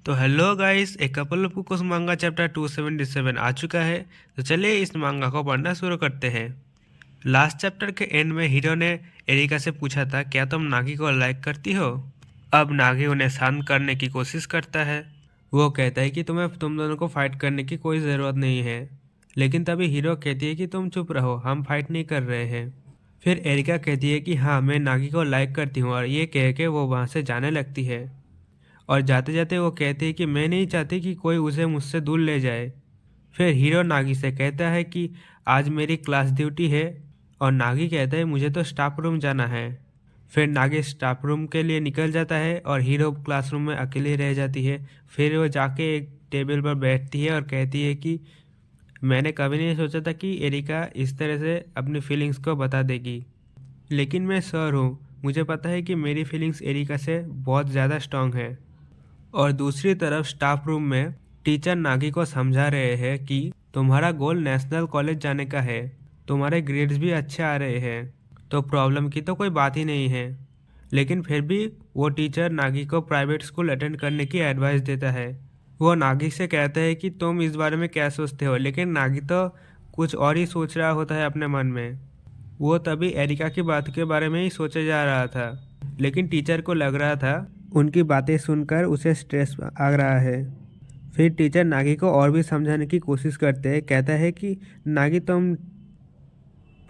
तो hello guys, एक couple of कुकुस मांगा चैप्टर 277 आ चुका है। तो चलिए इस मांगा को पढ़ना शुरू करते हैं। लास्ट चैप्टर के एंड में हीरो ने एरिका से पूछा था, क्या तुम नागी को लाइक करती हो। अब नागी उन्हें शांत करने की कोशिश करता है। वो कहता है कि तुम दोनों को फाइट करने की कोई ज़रूरत नहीं है। लेकिन तभी हीरो कहती है कि तुम चुप रहो, हम फाइट नहीं कर रहे हैं। फिर एरिका कहती है कि हाँ, मैं नागी को लाइक करती हूँ, और ये कह के वो वहाँ से जाने लगती है। और जाते जाते वो कहती है कि मैं नहीं चाहती कि कोई उसे मुझसे दूर ले जाए। फिर हीरो नागी से कहता है कि आज मेरी क्लास ड्यूटी है, और नागी कहता है मुझे तो स्टाफ रूम जाना है। फिर नागी स्टाफ रूम के लिए निकल जाता है और हीरो क्लासरूम में अकेली रह जाती है। फिर वो जाके एक टेबल पर बैठती है और कहती है कि मैंने कभी नहीं सोचा था कि एरिका इस तरह से अपनी फीलिंग्स को बता देगी, लेकिन मैं श्योर हूँ, मुझे पता है कि मेरी फीलिंग्स एरिका से बहुत ज़्यादा स्ट्रांग है। और दूसरी तरफ स्टाफ रूम में टीचर नागी को समझा रहे हैं कि तुम्हारा गोल नेशनल कॉलेज जाने का है, तुम्हारे ग्रेड्स भी अच्छे आ रहे हैं, तो प्रॉब्लम की तो कोई बात ही नहीं है। लेकिन फिर भी वो टीचर नागी को प्राइवेट स्कूल अटेंड करने की एडवाइस देता है। वो नागी से कहता है कि तुम इस बारे में क्या सोचते हो, लेकिन नागी तो कुछ और ही सोच रहा होता है अपने मन में। वो तभी एरिका की बात के बारे में ही सोचे जा रहा था, लेकिन टीचर को लग रहा था उनकी बातें सुनकर उसे स्ट्रेस आ रहा है। फिर टीचर नागी को और भी समझाने की कोशिश करते हैं। कहता है कि नागी, तुम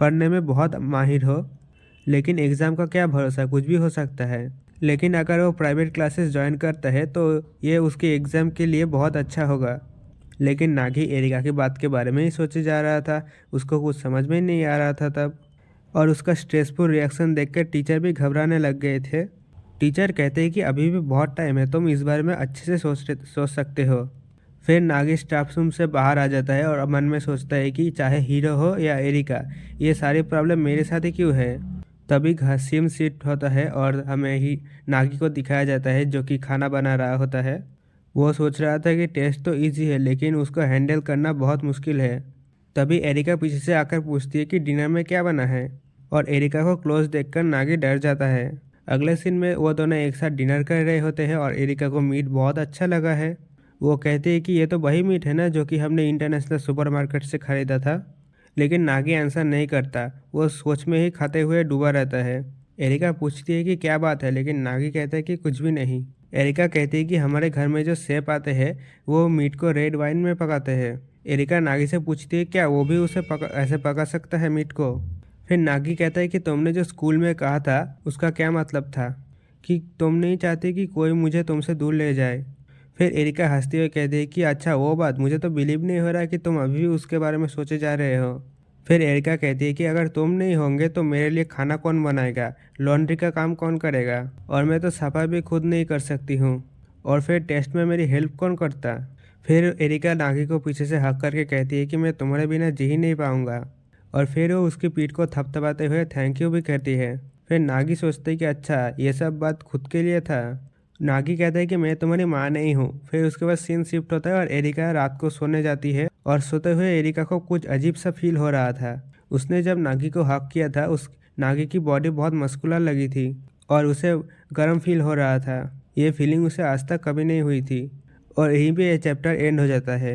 पढ़ने में बहुत माहिर हो, लेकिन एग्ज़ाम का क्या भरोसा, कुछ भी हो सकता है। लेकिन अगर वो प्राइवेट क्लासेस ज्वाइन करता है तो ये उसके एग्ज़ाम के लिए बहुत अच्छा होगा। लेकिन नागी एरिका की बात के बारे में ही सोचे जा रहा था, उसको कुछ समझ में ही नहीं आ रहा था तब। और उसका स्ट्रेसफुल रिएक्शन देखकर टीचर भी घबराने लग गए थे। टीचर कहते हैं कि अभी भी बहुत टाइम है, तुम इस बारे में अच्छे से सोच सकते हो। फिर नागी स्टाफ रूम से बाहर आ जाता है और मन में सोचता है कि चाहे हीरो हो या एरिका, ये सारी प्रॉब्लम मेरे साथ ही क्यों है। तभी घर सीन शिफ्ट होता है और हमें ही नागी को दिखाया जाता है जो कि खाना बना रहा होता है। वो सोच रहा था कि टेस्ट तो इजी है, लेकिन उसको हैंडल करना बहुत मुश्किल है। तभी एरिका पीछे से आकर पूछती है कि डिनर में क्या बना है, और एरिका को क्लोज देखकर नागी डर जाता है। अगले सीन में वो दोनों एक साथ डिनर कर रहे होते हैं और एरिका को मीट बहुत अच्छा लगा है। वो कहते हैं कि ये तो वही मीट है ना जो कि हमने इंटरनेशनल सुपरमार्केट से खरीदा था। लेकिन नागी आंसर नहीं करता, वो सोच में ही खाते हुए डूबा रहता है। एरिका पूछती है कि क्या बात है, लेकिन नागी कहता है कि कुछ भी नहीं। एरिका कहती है कि हमारे घर में जो शेफ आते हैं वो मीट को रेड वाइन में पकाते हैं। एरिका नागी से पूछती है क्या वो भी उसे ऐसे पका सकता है मीट को। फिर नागी कहता है कि तुमने जो स्कूल में कहा था उसका क्या मतलब था, कि तुम नहीं चाहते कि कोई मुझे तुमसे दूर ले जाए। फिर एरिका हंसते हुए कहती है कि अच्छा वो बात, मुझे तो बिलीव नहीं हो रहा कि तुम अभी भी उसके बारे में सोचे जा रहे हो। फिर एरिका कहती है कि अगर तुम नहीं होंगे तो मेरे लिए खाना कौन बनाएगा, लॉन्ड्री का काम कौन करेगा, और मैं तो सफाई भी खुद नहीं कर सकती हूँ, और फिर टेस्ट में मेरी हेल्प कौन करता। फिर एरिका नागी को पीछे से हक करके कहती है कि मैं तुम्हारे बिना जी ही नहीं पाऊंगा, और फिर वो उसकी पीठ को थपथपाते हुए थैंक यू भी कहती है। फिर नागी सोचती है कि अच्छा, ये सब बात खुद के लिए था। नागी कहता है कि मैं तुम्हारी माँ नहीं हूँ। फिर उसके बाद सीन शिफ्ट होता है और एरिका रात को सोने जाती है, और सोते हुए एरिका को कुछ अजीब सा फील हो रहा था। उसने जब नागी को हक किया था, उस नागी की बॉडी बहुत मस्कुलर लगी थी और उसे गर्म फील हो रहा था। ये फीलिंग उसे आज तक कभी नहीं हुई थी। और यहीं पे ये चैप्टर एंड हो जाता है।